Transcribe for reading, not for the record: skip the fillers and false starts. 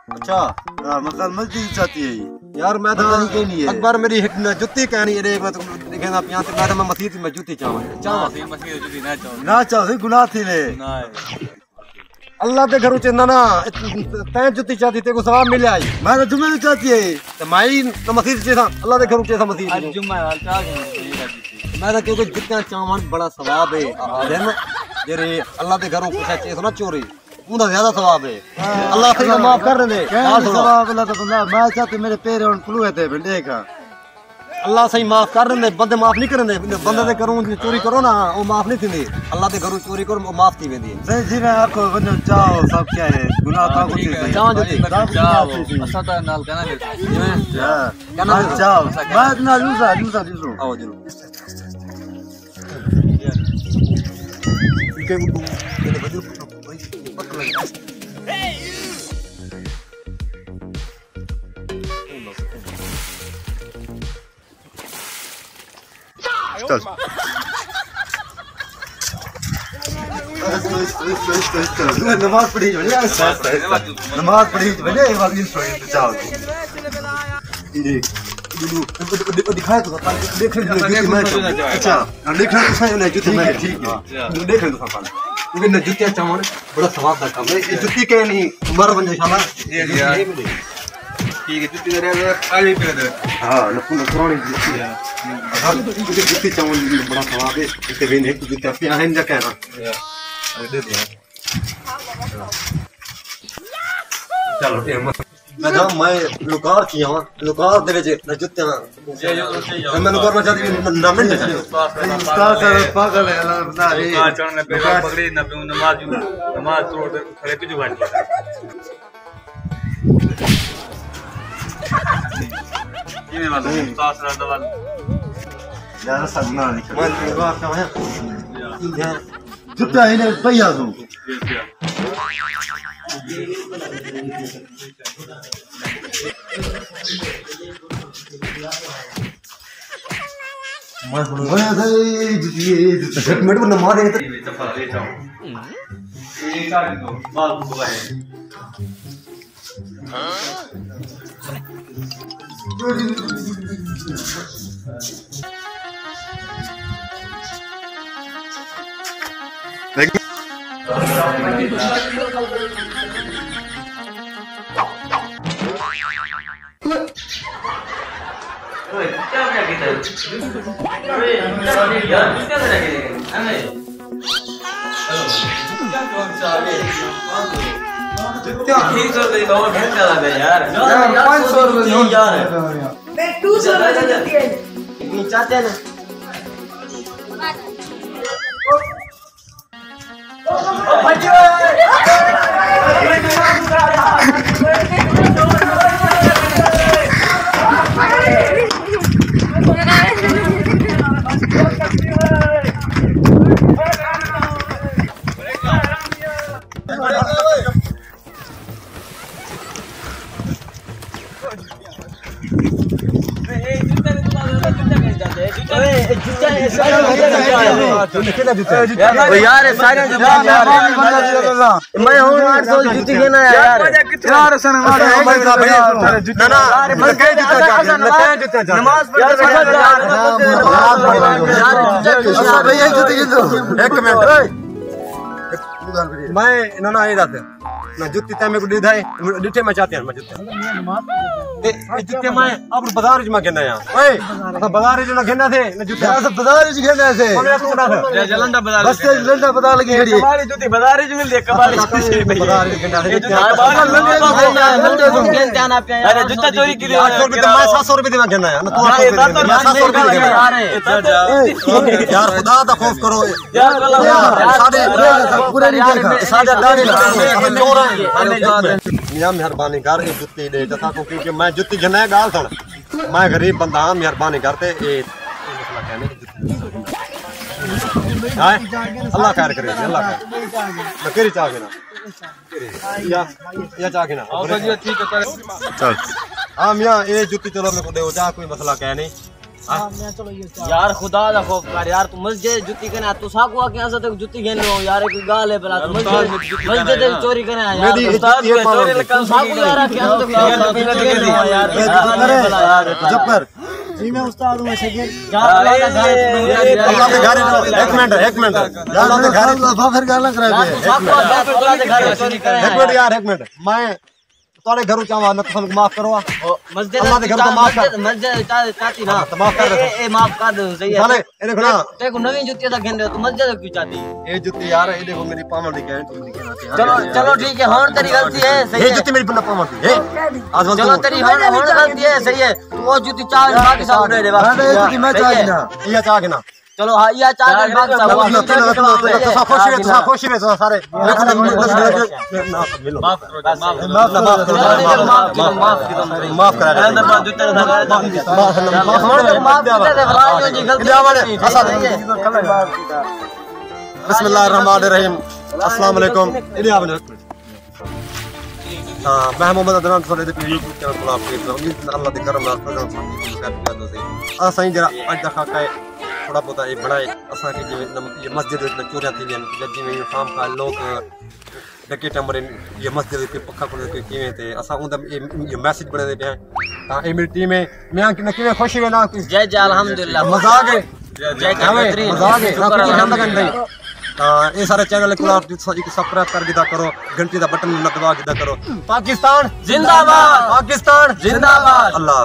अच्छा हां मतलब मस्जिद चाहती है यार मैं तो नहीं है अकबर मेरी एक जुत्ती कहनी है एक बात कहना पिया तो मैं मस्जिद में जुत्ती चाहूं मसीह जुती ना चाहो ना चाहो गुनाह थी ले अल्लाह के घरों चंदा ना तै जुत्ती चाहती ते को सवाब मिले आई मैं तो जुम्मे चाहती है तो माई तो मस्जिद से था अल्लाह के घरों से मस्जिद आज जुम्मा वाल चाह मैं तो क्योंकि जुत्तियां चावन बड़ा सवाब है दिन जेरे अल्लाह के घरों कुछ चीज ना चोरी उनका ज्यादा सवाब है अल्लाह से माफ कर दे सवाब अल्लाह तो बंदा मैं चाहती मेरे पैर और खुले थे बंदे का अल्लाह सही माफ कर दे बंदे माफ नहीं करने बंदे दे करूं चोरी करो ना वो माफ नहीं थी अल्लाह के घरों चोरी करो वो माफ थी वेंदी सही जी मैं आपको बंदे चाहो सब क्या है गुनाह का कुछ नहीं चाहो जुत्ती असा तो नाल कहना दे कहना चाहो मैं ना लूसा आओ जरूर के मेरे बदल पता लगा चल नमाज पढ़ी नमाज पढ़ी बने वाली सोई जाओ ये दिखाए तो देख ले अच्छा देख ले तो सही नहीं जूते मैं ठीक है देख ले तो पापा क्योंकि न जूते चावल बड़ा सवाब का काम है ये जूती के नहीं उम्र बन जाए शाला ठीक है जूती रे काली पे दे हां न पुरानी जूती है हां जूती चावल बड़ा सवाब है इसे भी नहीं जूते पे हैं जा कहना दे दे चलो मैं लुकार किया लुकार दे विच न जुत्ते मैं लुकार में चाहती ना मिनट उस्ताद पागल है अल्लाह बता रही का चढ़ने पे पकड़ी ना पे नमाज तोड़ खड़े पे जो बात ये वाला उस्ताद सर दवा यार सगना निकल मैं लुकार का है जुत्ता ही ने भैया तू मैं मिनट में नमाज है चप्पल ले जाओ ये काट दो बाल बुआ है क्या किया अरे यार क्या करेंगे हमें क्या ठीक कर दे तो ढंग का लगा यार 500 रुपए यार मैं 200 रुपए देती है इतनी चाहते हैं यार सारे मैं हूं 800 जूती लेना है यार यार सन मार ना ना मैं कह जूता नमाज पढ़ यार भैया जूती गिन दो एक मिनट मैं ना ना ये जाते ना जुत्ती ते में को दिधाए डिठे में चाहते हैं मैं जुत्ते ए जुत्ते मैं अब बाजार में कहना है ओए तो बाजार में ना कहना थे ना जुत्ते यार बाजार में कहना है या जलंडा बाजार बस जलंडा पता लगी है कबाड़ी जूती बाजार में मिल दे कबाड़ी बाजार में कहना थे अरे जूता चोरी की 800 रुपए तो मैं 700 रुपए देना कहना है ना तो 800 रुपए यार खुदा दा खौफ करो यार साढ़े पूरा नहीं देखा साढ़े मियां मेहरबानी कर ये जुत्ती दे जता को क्योंकि मैं जुत्ती जने गाल सन मैं गरीब बंदा हां मेहरबानी करते ये मसला कहने की जुत्ती हां अल्लाह खैर करे अल्लाह खैर मैं केरी चाह के ना या चाह के ना ठीक है चल हां मियां ये जुत्ती चलो मेरे को दे जा कोई मसला कह नहीं यार खुदा दा खौफ कर यार तू मस्जिद जुत्ती कने तू साकू आके असा तक जुत्ती घेन लो यार एक गाल है भला तू मस्जिद दे चोरी कने यार मेरी उस्ताद ये चोरी लकन साकू यार आके असा तक यार जब्बर जी मैं उस्ताद हूं ऐसे के अल्लाह के घर एक मिनट अल्लाह के घर दफा फिर गाना करा दे साकू आके अल्लाह के घर चोरी करे एक मिनट यार एक मिनट मैं तोरे घरों चावा न तो माफ करो मस्जिद अल्लाह के घर तो माफ कर मस्जिद चाहती ना तो माफ कर दे ए माफ कर दे सही साले है ये देखो ना ते को नवी जुत्ती दा घेन तू मस्जिद क्यों चाहती ये जुत्ती यार ये देखो मेरी पावन की गारंटी चलो चलो ठीक है होन तेरी गलती है सही ये है जुत्ती मेरी बन्ना पावन की है आज चलो तेरी होन गलती है सही है तू वो जुत्ती चाह बाकी सब उड़े दे अरे ये मैं चाहिए ना ये चाह के ना चलो हाँ ये चाह के बाकी सब तो खुशी में सारे माफ करा बिस्मिल्लाहिर्रहमानिर्रहीम अस्सलाम वालेकुम मैं मोहम्मद अदनान थोड़े दे यूट्यूब चैनल को आप देख रहे हो अल्लाह दे करम नाल प्रोग्राम साथ सही जरा आज दखा का थोड़ा बहुत ये बनाए असा के ये मस्जिद में चोरियां थी जब जिवें शाम का लोग डके टंबर ये मस्जिद के पक्का को किवें थे असा उन ये मैसेज बने दे ता ए मेरी टीम में मैं कि किवें खुशी में ना जय जय अल्हम्दुलिल्लाह मजाक है जय जय मजाक है ना कुछ हम लगन नहीं ये सारे चैनल को आप सब्सक्राइब कर दिया करो घंटी का बटन दबा दिया करो पाकिस्तान जिंदाबाद पाकिस्तान जिंदाबाद अल्लाह